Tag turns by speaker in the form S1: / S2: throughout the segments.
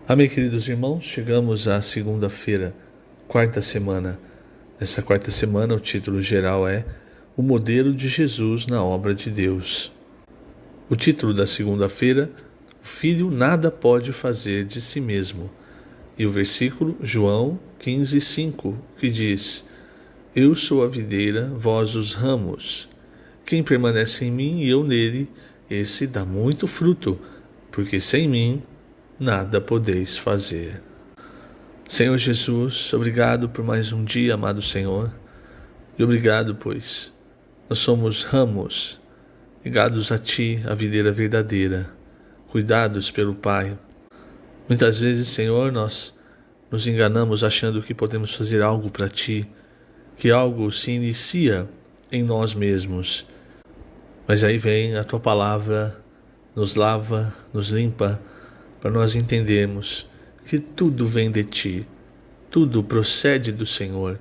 S1: Amém, queridos irmãos, chegamos à segunda-feira, quarta semana. Nessa quarta semana, o título geral é O Modelo de Jesus na Obra de Deus. O título da segunda-feira, O Filho nada pode fazer de si mesmo. E o versículo, João 15:5, que diz: Eu sou a videira, vós os ramos. Quem permanece em mim e eu nele, esse dá muito fruto, porque sem mim nada podeis fazer. Senhor Jesus, obrigado por mais um dia, amado Senhor, e obrigado, pois nós somos ramos ligados a Ti, a videira verdadeira, cuidados pelo Pai. Muitas vezes, Senhor, nós nos enganamos achando que podemos fazer algo para Ti, que algo se inicia em nós mesmos, mas aí vem a Tua palavra, nos lava, nos limpa, para nós entendermos que tudo vem de Ti, tudo procede do Senhor,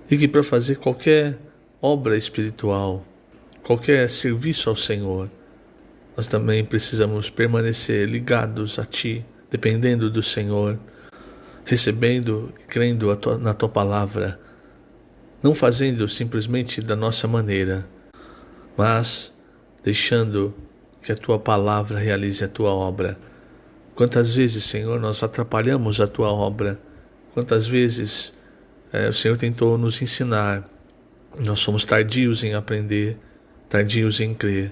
S1: e que para fazer qualquer obra espiritual, qualquer serviço ao Senhor, nós também precisamos permanecer ligados a Ti, dependendo do Senhor, recebendo e crendo na Tua palavra, não fazendo simplesmente da nossa maneira, mas deixando que a Tua palavra realize a Tua obra. Quantas vezes, Senhor, nós atrapalhamos a Tua obra? Quantas vezes o Senhor tentou nos ensinar? Nós somos tardios em aprender, tardios em crer.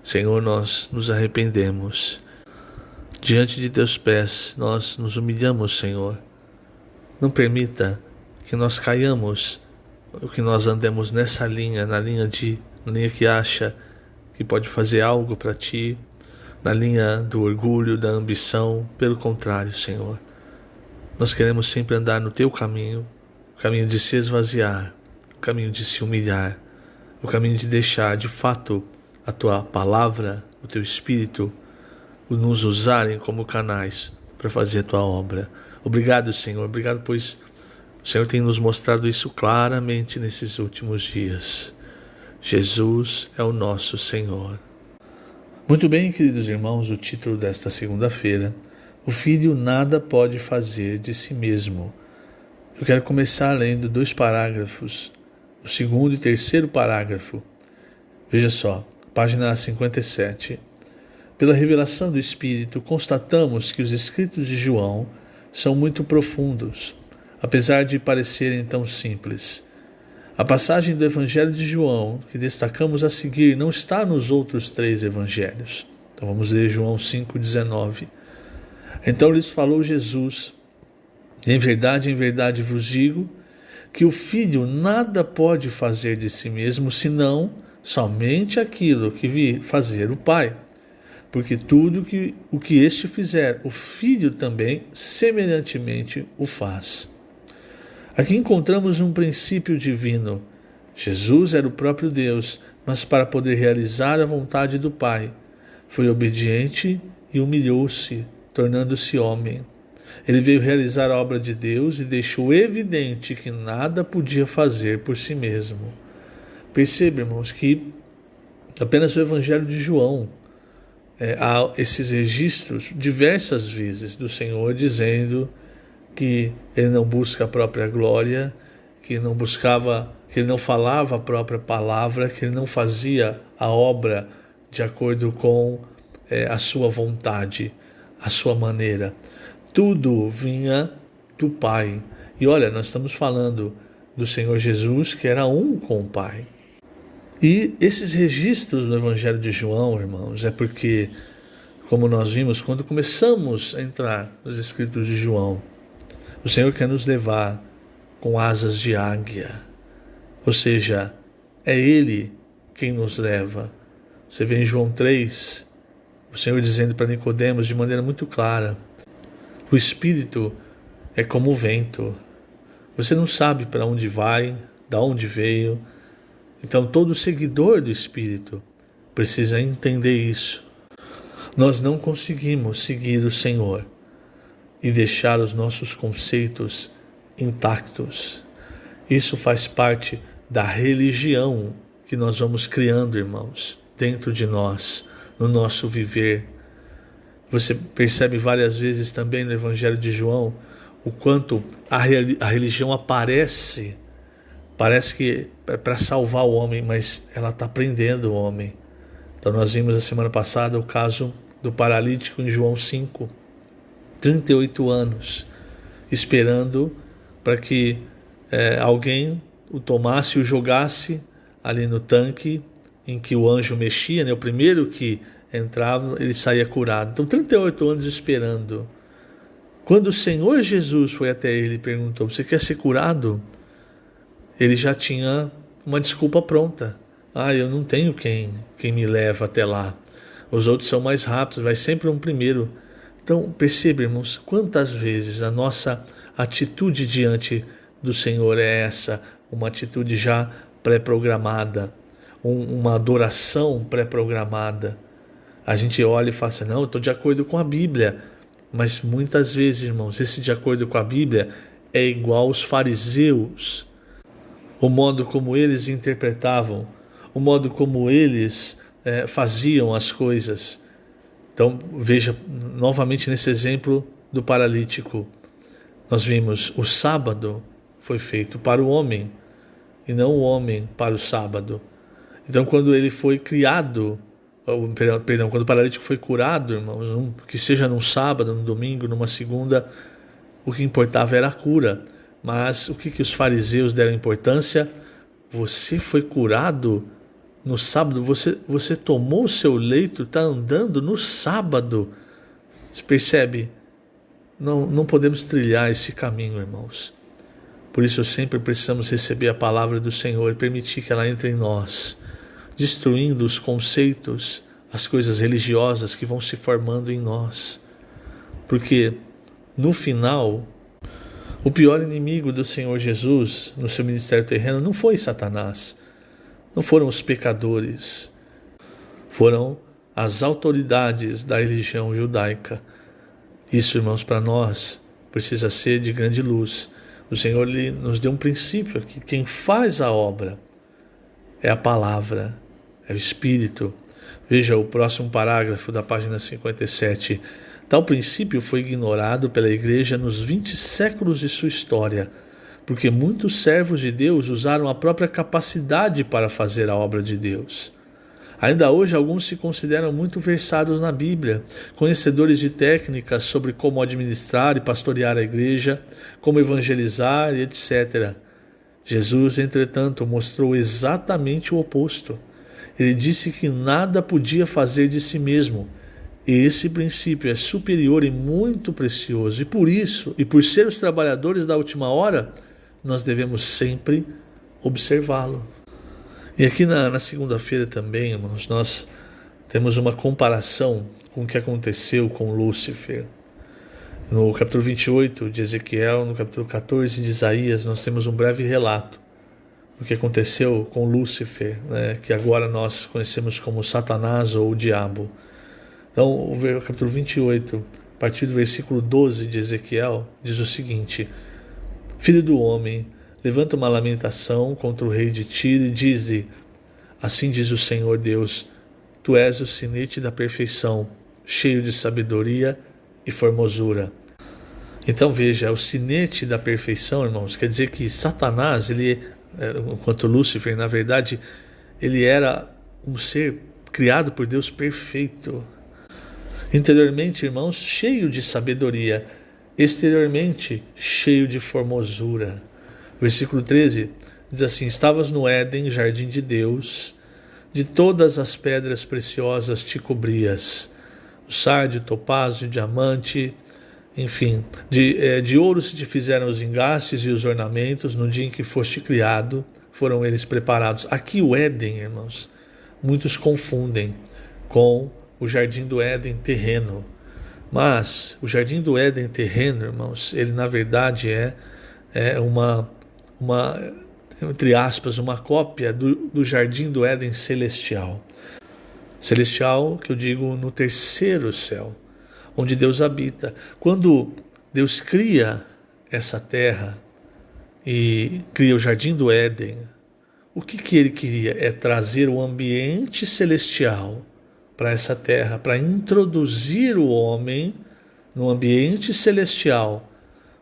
S1: Senhor, nós nos arrependemos. Diante de Teus pés, nós nos humilhamos, Senhor. Não permita que nós caiamos, que nós andemos nessa linha, na linha que acha que pode fazer algo para Ti, na linha do orgulho, da ambição. Pelo contrário, Senhor, nós queremos sempre andar no Teu caminho, o caminho de se esvaziar, o caminho de se humilhar, o caminho de deixar de fato a Tua palavra, o Teu Espírito, nos usarem como canais para fazer a Tua obra. Obrigado, Senhor, obrigado, pois o Senhor tem nos mostrado isso claramente nesses últimos dias. Jesus é o nosso Senhor. Muito bem, queridos irmãos, o título desta segunda-feira, O Filho nada pode fazer de si mesmo. Eu quero começar lendo 2 parágrafos, o 2º e 3º parágrafo. Veja só, página 57. Pela revelação do Espírito, constatamos que os escritos de João são muito profundos, apesar de parecerem tão simples. A passagem do Evangelho de João, que destacamos a seguir, não está nos outros 3 evangelhos. Então vamos ler João 5,19. Então lhes falou Jesus: em verdade vos digo, que o Filho nada pode fazer de si mesmo, senão somente aquilo que vir fazer o Pai. Porque tudo o que este fizer, o Filho também semelhantemente o faz. Aqui encontramos um princípio divino. Jesus era o próprio Deus, mas para poder realizar a vontade do Pai, foi obediente e humilhou-se, tornando-se homem. Ele veio realizar a obra de Deus e deixou evidente que nada podia fazer por si mesmo. Percebemos que apenas o Evangelho de João há esses registros diversas vezes do Senhor dizendo que Ele não busca a própria glória, que Ele não falava a própria palavra, que Ele não fazia a obra de acordo com a sua vontade, a sua maneira. Tudo vinha do Pai. E olha, nós estamos falando do Senhor Jesus, que era um com o Pai. E esses registros no Evangelho de João, irmãos, é porque, como nós vimos, quando começamos a entrar nos escritos de João, o Senhor quer nos levar com asas de águia. Ou seja, é Ele quem nos leva. Você vê em João 3, o Senhor dizendo para Nicodemos de maneira muito clara: o Espírito é como o vento. Você não sabe para onde vai, de onde veio. Então todo seguidor do Espírito precisa entender isso. Nós não conseguimos seguir o Senhor e deixar os nossos conceitos intactos. Isso faz parte da religião que nós vamos criando, irmãos, dentro de nós, no nosso viver. Você percebe várias vezes também no Evangelho de João o quanto a religião parece que é para salvar o homem, mas ela está prendendo o homem. Então nós vimos a semana passada o caso do paralítico em João 5, 38 anos, esperando para que alguém o tomasse e o jogasse ali no tanque em que o anjo mexia, né? O primeiro que entrava, ele saía curado. Então 38 anos esperando. Quando o Senhor Jesus foi até ele e perguntou: você quer ser curado? Ele já tinha uma desculpa pronta. Eu não tenho quem me leva até lá. Os outros são mais rápidos, vai sempre um primeiro. Então, perceba, irmãos, quantas vezes a nossa atitude diante do Senhor é essa, uma atitude já pré-programada, uma adoração pré-programada. A gente olha e fala assim: não, eu estou de acordo com a Bíblia. Mas muitas vezes, irmãos, esse de acordo com a Bíblia é igual aos fariseus. O modo como eles interpretavam, o modo como eles faziam as coisas. Então, veja novamente nesse exemplo do paralítico. Nós vimos o sábado foi feito para o homem e não o homem para o sábado. Então, quando ele foi criado, quando o paralítico foi curado, irmãos, que seja num sábado, num domingo, numa segunda, o que importava era a cura. Mas o que os fariseus deram importância? Você foi curado no sábado, você tomou o seu leito, está andando no sábado. Você percebe? Não podemos trilhar esse caminho, irmãos. Por isso sempre precisamos receber a palavra do Senhor e permitir que ela entre em nós, destruindo os conceitos, as coisas religiosas que vão se formando em nós. Porque no final, o pior inimigo do Senhor Jesus no seu ministério terreno não foi Satanás, não foram os pecadores, foram as autoridades da religião judaica. Isso, irmãos, para nós precisa ser de grande luz. O Senhor nos deu um princípio aqui: quem faz a obra é a palavra, é o Espírito. Veja o próximo parágrafo da página 57. Tal princípio foi ignorado pela Igreja nos 20 séculos de sua história, porque muitos servos de Deus usaram a própria capacidade para fazer a obra de Deus. Ainda hoje, alguns se consideram muito versados na Bíblia, conhecedores de técnicas sobre como administrar e pastorear a igreja, como evangelizar e etc. Jesus, entretanto, mostrou exatamente o oposto. Ele disse que nada podia fazer de si mesmo. Esse princípio é superior e muito precioso, e por isso, e por ser os trabalhadores da última hora, nós devemos sempre observá-lo. E aqui na segunda-feira também, irmãos, nós temos uma comparação com o que aconteceu com Lúcifer. No capítulo 28 de Ezequiel, no capítulo 14 de Isaías, nós temos um breve relato do que aconteceu com Lúcifer, né, que agora nós conhecemos como Satanás ou o Diabo. Então, o capítulo 28, a partir do versículo 12 de Ezequiel, diz o seguinte: Filho do homem, levanta uma lamentação contra o rei de Tiro e diz-lhe: assim diz o Senhor Deus, tu és o sinete da perfeição, cheio de sabedoria e formosura. Então veja, o sinete da perfeição, irmãos, quer dizer que Satanás, enquanto Lúcifer, na verdade, ele era um ser criado por Deus perfeito. Interiormente, irmãos, cheio de sabedoria, exteriormente cheio de formosura. Versículo 13 diz assim: estavas no Éden, jardim de Deus, de todas as pedras preciosas te cobrias, o sárdio, topázio, diamante, enfim, de ouro se te fizeram os engastes e os ornamentos, no dia em que foste criado, foram eles preparados. Aqui o Éden, irmãos, muitos confundem com o jardim do Éden terreno, mas o jardim do Éden terreno, irmãos, ele na verdade é uma entre aspas, uma cópia do jardim do Éden celestial. Celestial, que eu digo, no terceiro céu, onde Deus habita. Quando Deus cria essa terra e cria o jardim do Éden, o que ele queria? É trazer o ambiente celestial para essa terra, para introduzir o homem no ambiente celestial,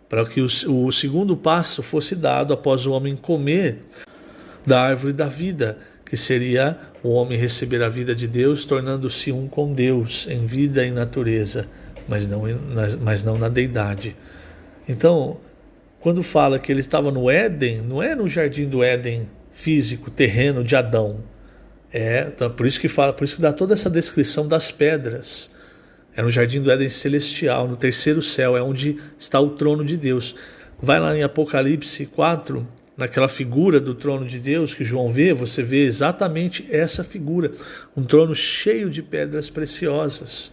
S1: para que o segundo passo fosse dado após o homem comer da árvore da vida, que seria o homem receber a vida de Deus, tornando-se um com Deus em vida e natureza, mas não na deidade. Então, quando fala que ele estava no Éden, não é no jardim do Éden físico, terreno de Adão. Então, por isso que dá toda essa descrição das pedras. É no jardim do Éden celestial, no terceiro céu, é onde está o trono de Deus. Vai lá em Apocalipse 4, naquela figura do trono de Deus que João vê, você vê exatamente essa figura, um trono cheio de pedras preciosas.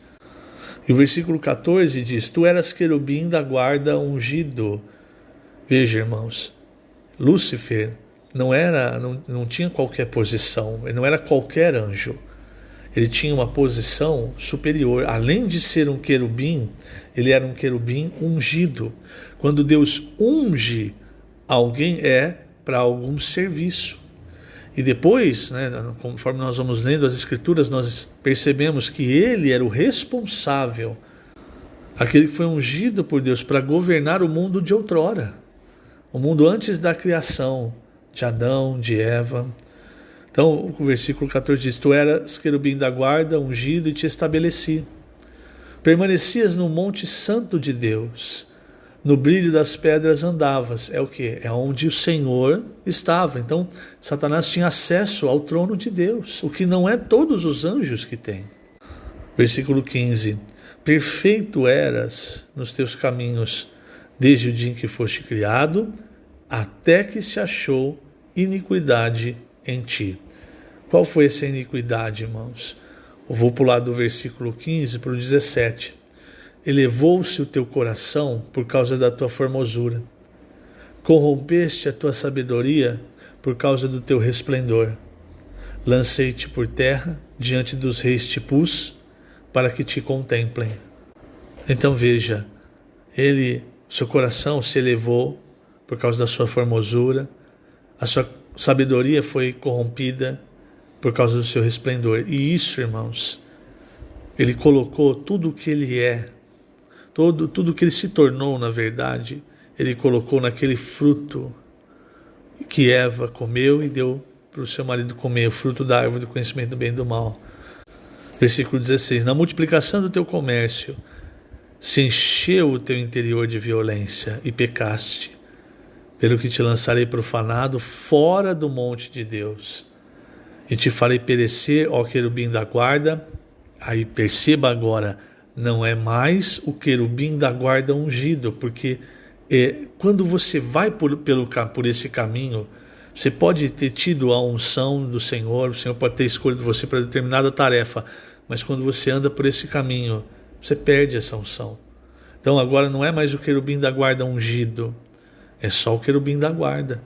S1: E o versículo 14 diz: Tu eras querubim da guarda ungido. Veja, irmãos, Lúcifer não tinha qualquer posição, ele não era qualquer anjo. Ele tinha uma posição superior. Além de ser um querubim, ele era um querubim ungido. Quando Deus unge alguém, é para algum serviço. E depois, conforme nós vamos lendo as Escrituras, nós percebemos que ele era o responsável, aquele que foi ungido por Deus para governar o mundo de outrora, o mundo antes da criação de Adão, de Eva. Então o versículo 14 diz: Tu eras querubim da guarda, ungido, e te estabeleci. Permanecias no monte santo de Deus, no brilho das pedras andavas. É o que? É onde o Senhor estava. Então Satanás tinha acesso ao trono de Deus, o que não é todos os anjos que têm. Versículo 15: Perfeito eras nos teus caminhos, desde o dia em que foste criado, até que se achou iniquidade em ti. Qual foi essa iniquidade, irmãos? Eu vou pular do versículo 15 para o 17. Elevou-se o teu coração por causa da tua formosura. Corrompeste a tua sabedoria por causa do teu resplendor. Lancei-te por terra, diante dos reis te pus, para que te contemplem. Então veja, seu coração se elevou por causa da sua formosura, a sua sabedoria foi corrompida por causa do seu resplendor. E isso, irmãos, ele colocou tudo o que ele é, tudo que ele se tornou, na verdade, ele colocou naquele fruto que Eva comeu e deu para o seu marido comer, o fruto da árvore do conhecimento do bem e do mal. Versículo 16: Na multiplicação do teu comércio se encheu o teu interior de violência e pecaste, pelo que te lançarei profanado fora do monte de Deus, e te farei perecer, ó querubim da guarda. Aí perceba agora, não é mais o querubim da guarda ungido, porque quando você vai por esse caminho, você pode ter tido a unção do Senhor, o Senhor pode ter escolhido você para determinada tarefa, mas quando você anda por esse caminho, você perde essa unção. Então agora não é mais o querubim da guarda ungido, é só o querubim da guarda,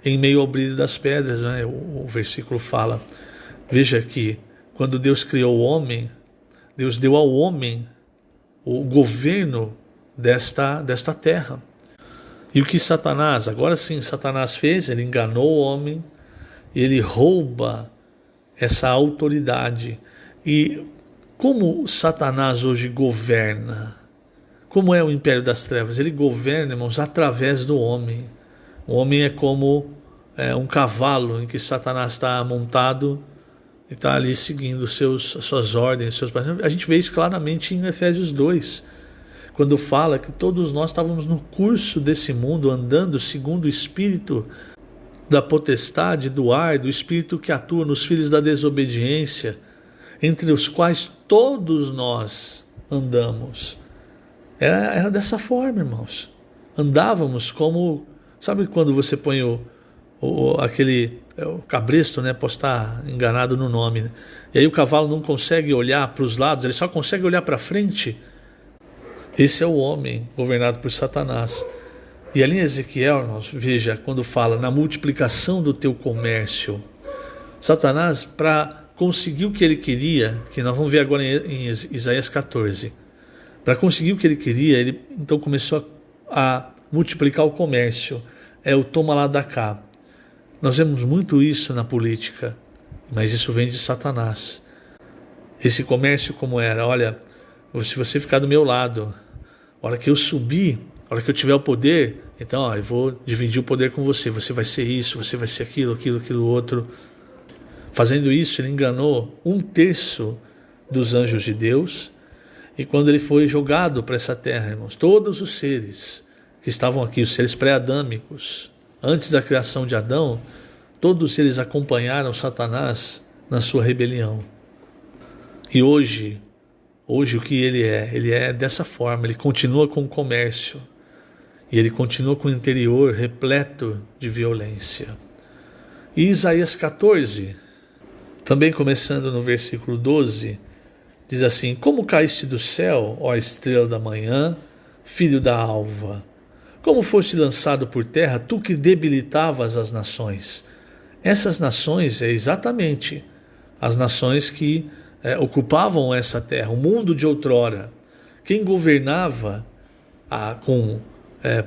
S1: em meio ao brilho das pedras, né? O versículo fala. Veja que quando Deus criou o homem, Deus deu ao homem o governo desta terra. E o que Satanás, agora sim, Satanás fez, ele enganou o homem, ele rouba essa autoridade. E como Satanás hoje governa? Como é o império das trevas? Ele governa, irmãos, através do homem. O homem é como um cavalo em que Satanás está montado e está ali seguindo as suas ordens, seus passos. A gente vê isso claramente em Efésios 2, quando fala que todos nós estávamos no curso desse mundo, andando segundo o espírito da potestade, do ar, do espírito que atua nos filhos da desobediência, entre os quais todos nós andamos. Era dessa forma, irmãos. Andávamos como... Sabe quando você põe o cabresto, né? Posso estar enganado no nome, né? E aí o cavalo não consegue olhar para os lados, ele só consegue olhar para frente. Esse é o homem governado por Satanás. E ali em Ezequiel, irmãos, veja, quando fala na multiplicação do teu comércio, Satanás, para conseguir o que ele queria, que nós vamos ver agora em Isaías 14, para conseguir o que ele queria, ele então começou a multiplicar o comércio. É o toma lá da cá. Nós vemos muito isso na política, mas isso vem de Satanás. Esse comércio como era? Olha, se você ficar do meu lado, a hora que eu subir, a hora que eu tiver o poder, então eu vou dividir o poder com você. Você vai ser isso, você vai ser aquilo, outro. Fazendo isso, ele enganou 1/3 dos anjos de Deus. E quando ele foi jogado para essa terra, irmãos, todos os seres que estavam aqui, os seres pré-adâmicos, antes da criação de Adão, todos eles acompanharam Satanás na sua rebelião. E hoje o que ele é dessa forma, ele continua com o comércio, e ele continua com o interior repleto de violência. E Isaías 14, também começando no versículo 12, diz assim: como caíste do céu, ó estrela da manhã, filho da alva? Como foste lançado por terra, tu que debilitavas as nações? Essas nações é exatamente as nações que ocupavam essa terra, o mundo de outrora. Quem governava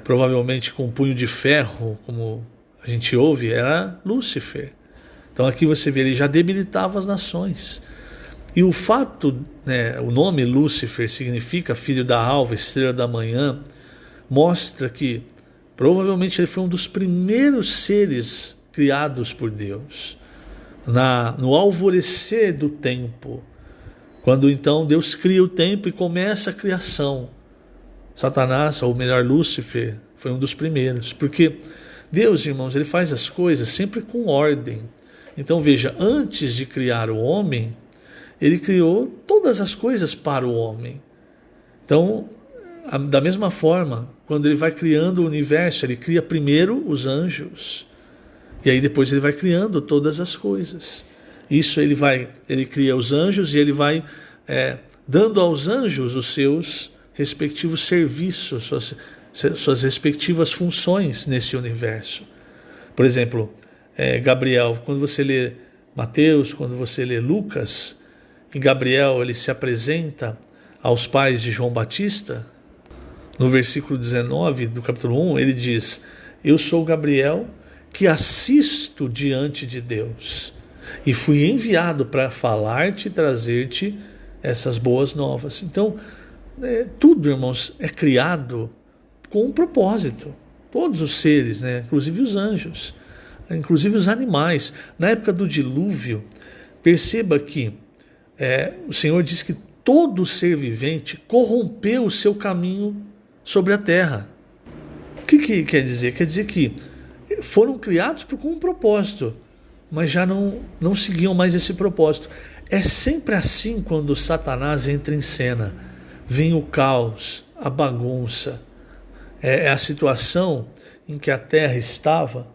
S1: provavelmente com um punho de ferro, como a gente ouve, era Lúcifer. Então aqui você vê, ele já debilitava as nações. E o fato, o nome Lúcifer significa filho da alva, estrela da manhã, mostra que provavelmente ele foi um dos primeiros seres criados por Deus. No alvorecer do tempo, quando então Deus cria o tempo e começa a criação, Satanás, ou melhor Lúcifer, foi um dos primeiros, porque Deus, irmãos, ele faz as coisas sempre com ordem. Então veja, antes de criar o homem, ele criou todas as coisas para o homem. Então, da mesma forma, quando ele vai criando o universo, ele cria primeiro os anjos, e aí depois ele vai criando todas as coisas. Isso ele cria os anjos e ele vai dando aos anjos os seus respectivos serviços, suas respectivas funções nesse universo. Por exemplo, Gabriel, quando você lê Mateus, quando você lê Lucas, em Gabriel ele se apresenta aos pais de João Batista. No versículo 19 do capítulo 1, ele diz: eu sou Gabriel, que assisto diante de Deus, e fui enviado para falar-te e trazer-te essas boas novas. Então, tudo, irmãos, é criado com um propósito. Todos os seres, inclusive os anjos, inclusive os animais. Na época do dilúvio, perceba que o Senhor diz que todo ser vivente corrompeu o seu caminho sobre a terra. O que quer dizer? Quer dizer que foram criados com um propósito, mas já não seguiam mais esse propósito. É sempre assim quando Satanás entra em cena. Vem o caos, a bagunça. É a situação em que a terra estava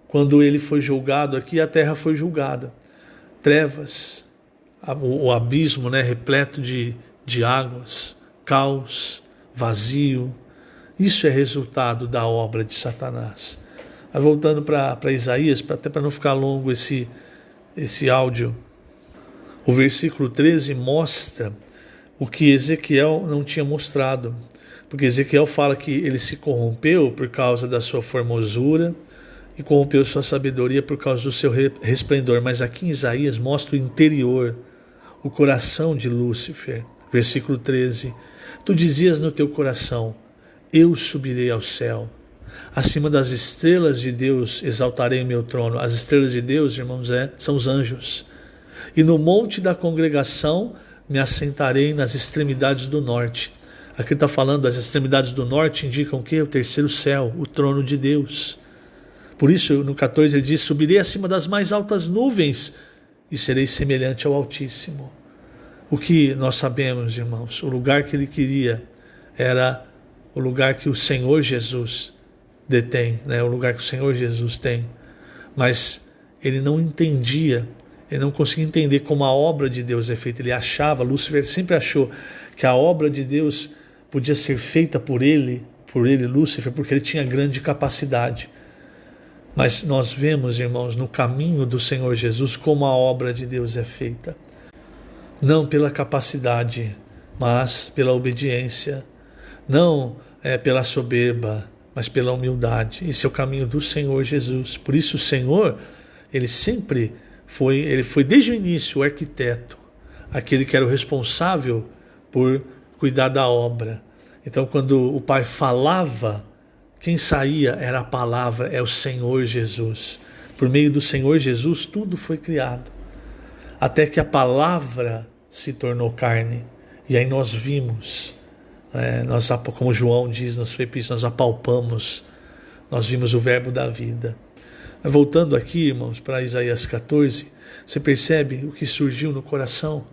S1: quando ele foi julgado aqui, a terra foi julgada. Trevas, o abismo, repleto de águas, caos, vazio. Isso é resultado da obra de Satanás. Mas voltando para Isaías, até para não ficar longo esse áudio, o versículo 13 mostra o que Ezequiel não tinha mostrado, porque Ezequiel fala que ele se corrompeu por causa da sua formosura e corrompeu sua sabedoria por causa do seu resplendor, mas aqui em Isaías mostra o interior, o coração de Lúcifer. Versículo 13: tu dizias no teu coração: eu subirei ao céu, acima das estrelas de Deus exaltarei meu trono. As estrelas de Deus, irmãos, são os anjos. E no monte da congregação me assentarei nas extremidades do norte. Aqui está falando, as extremidades do norte indicam o quê? O terceiro céu, o trono de Deus. Por isso, no 14 ele diz: subirei acima das mais altas nuvens e serei semelhante ao Altíssimo. O que nós sabemos, irmãos, o lugar que ele queria era o lugar que o Senhor Jesus detém, o lugar que o Senhor Jesus tem. Mas ele não entendia, ele não conseguia entender como a obra de Deus é feita. Ele achava, Lúcifer sempre achou que a obra de Deus podia ser feita por ele, Lúcifer, porque ele tinha grande capacidade. Mas nós vemos, irmãos, no caminho do Senhor Jesus, como a obra de Deus é feita. Não pela capacidade, mas pela obediência. Não pela soberba, mas pela humildade. Esse é o caminho do Senhor Jesus. Por isso o Senhor, ele foi desde o início o arquiteto. aquele que era o responsável por cuidar da obra. Então, quando o Pai falava, quem saía era a palavra, é o Senhor Jesus. Por meio do Senhor Jesus, tudo foi criado. Até que a palavra se tornou carne. E aí nós vimos, como João diz na sua epístola, nós apalpamos, nós vimos o verbo da vida. Mas voltando aqui, irmãos, para Isaías 14, você percebe o que surgiu no coração?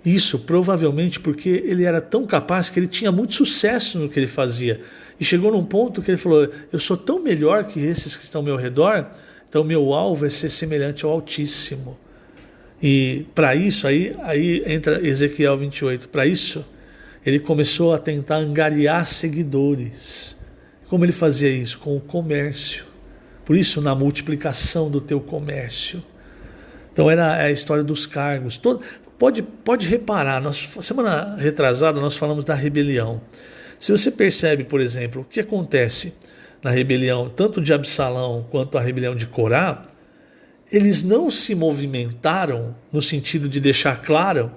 S1: Isso provavelmente porque ele era tão capaz que ele tinha muito sucesso no que ele fazia. E chegou num ponto que ele falou, eu sou tão melhor que esses que estão ao meu redor, então meu alvo é ser semelhante ao Altíssimo. E para isso, aí entra Ezequiel 28, para isso ele começou a tentar angariar seguidores. Como ele fazia isso? Com o comércio. Por isso, na multiplicação do teu comércio. Então era a história dos cargos. Pode reparar, semana retrasada nós falamos da rebelião. Se você percebe, por exemplo, o que acontece na rebelião, tanto de Absalão quanto a rebelião de Corá, eles não se movimentaram no sentido de deixar claro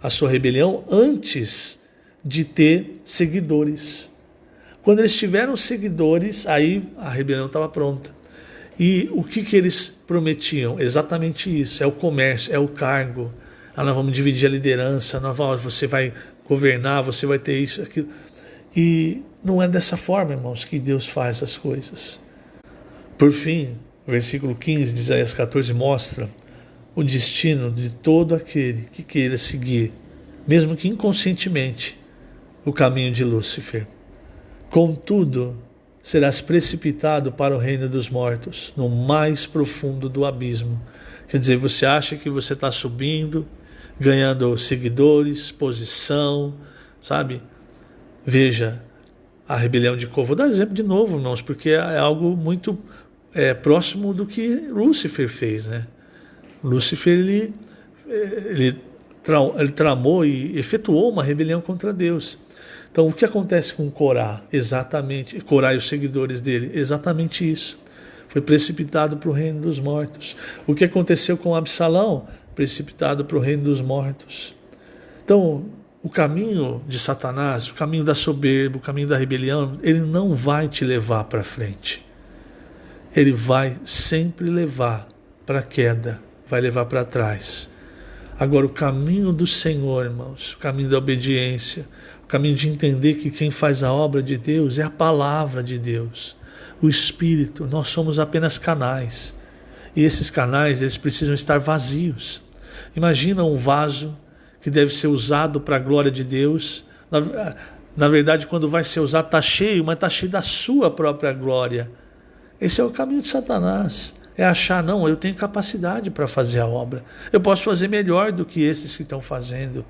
S1: a sua rebelião antes de ter seguidores. Quando eles tiveram seguidores, aí a rebelião estava pronta. E o que eles prometiam? Exatamente isso, é o comércio, é o cargo. Nós vamos dividir a liderança, você vai governar, você vai ter isso, aquilo. E não é dessa forma, irmãos, que Deus faz as coisas. Por fim, o versículo 15 de Isaías 14 mostra o destino de todo aquele que queira seguir, mesmo que inconscientemente, o caminho de Lúcifer. Contudo, serás precipitado para o reino dos mortos, no mais profundo do abismo. Quer dizer, você acha que você está subindo, ganhando seguidores, posição, sabe? Veja, a rebelião de Corá. Vou dar exemplo de novo, irmãos, porque é algo muito próximo do que Lúcifer fez, né? Lúcifer, ele tramou e efetuou uma rebelião contra Deus. Então, o que acontece com Corá? Exatamente, Corá e os seguidores dele, exatamente isso. Foi precipitado para o reino dos mortos. O que aconteceu com Absalão? Precipitado para o reino dos mortos. Então, o caminho de Satanás, o caminho da soberba, o caminho da rebelião, ele não vai te levar para frente. Ele vai sempre levar para a queda, vai levar para trás. Agora, o caminho do Senhor, irmãos, o caminho da obediência, o caminho de entender que quem faz a obra de Deus é a palavra de Deus, o Espírito. Nós somos apenas canais. E esses canais, eles precisam estar vazios. Imagina um vaso que deve ser usado para a glória de Deus. Na verdade, quando vai ser usado, está cheio, mas está cheio da sua própria glória. Esse é o caminho de Satanás. É achar, não, eu tenho capacidade para fazer a obra. Eu posso fazer melhor do que esses que estão fazendo.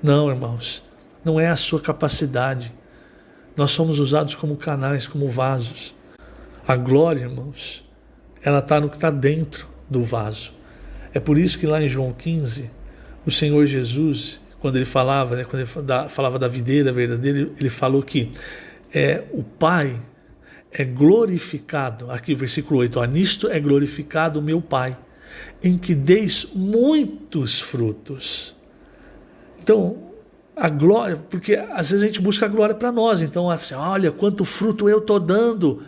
S1: Não, irmãos, não é a sua capacidade. Nós somos usados como canais, como vasos. A glória, irmãos, ela está no que está dentro do vaso. É por isso que lá em João 15, o Senhor Jesus, quando ele falava, quando ele falava da videira verdadeira, ele falou que o Pai é glorificado, aqui versículo 8, nisto é glorificado o meu Pai, em que deis muitos frutos. Então, a glória, porque às vezes a gente busca a glória para nós, então, olha quanto fruto eu estou dando,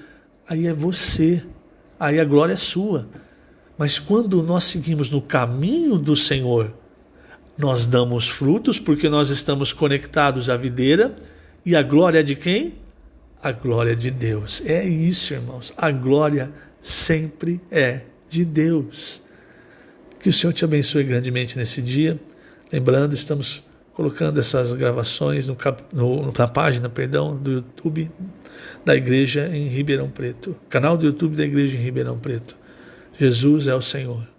S1: aí é você, aí a glória é sua. Mas quando nós seguimos no caminho do Senhor, nós damos frutos porque nós estamos conectados à videira, e a glória é de quem? A glória de Deus. É isso, irmãos. A glória sempre é de Deus. Que o Senhor te abençoe grandemente nesse dia. Lembrando, estamos colocando essas gravações na página do YouTube da Igreja em Ribeirão Preto. Canal do YouTube da Igreja em Ribeirão Preto. Jesus é o Senhor.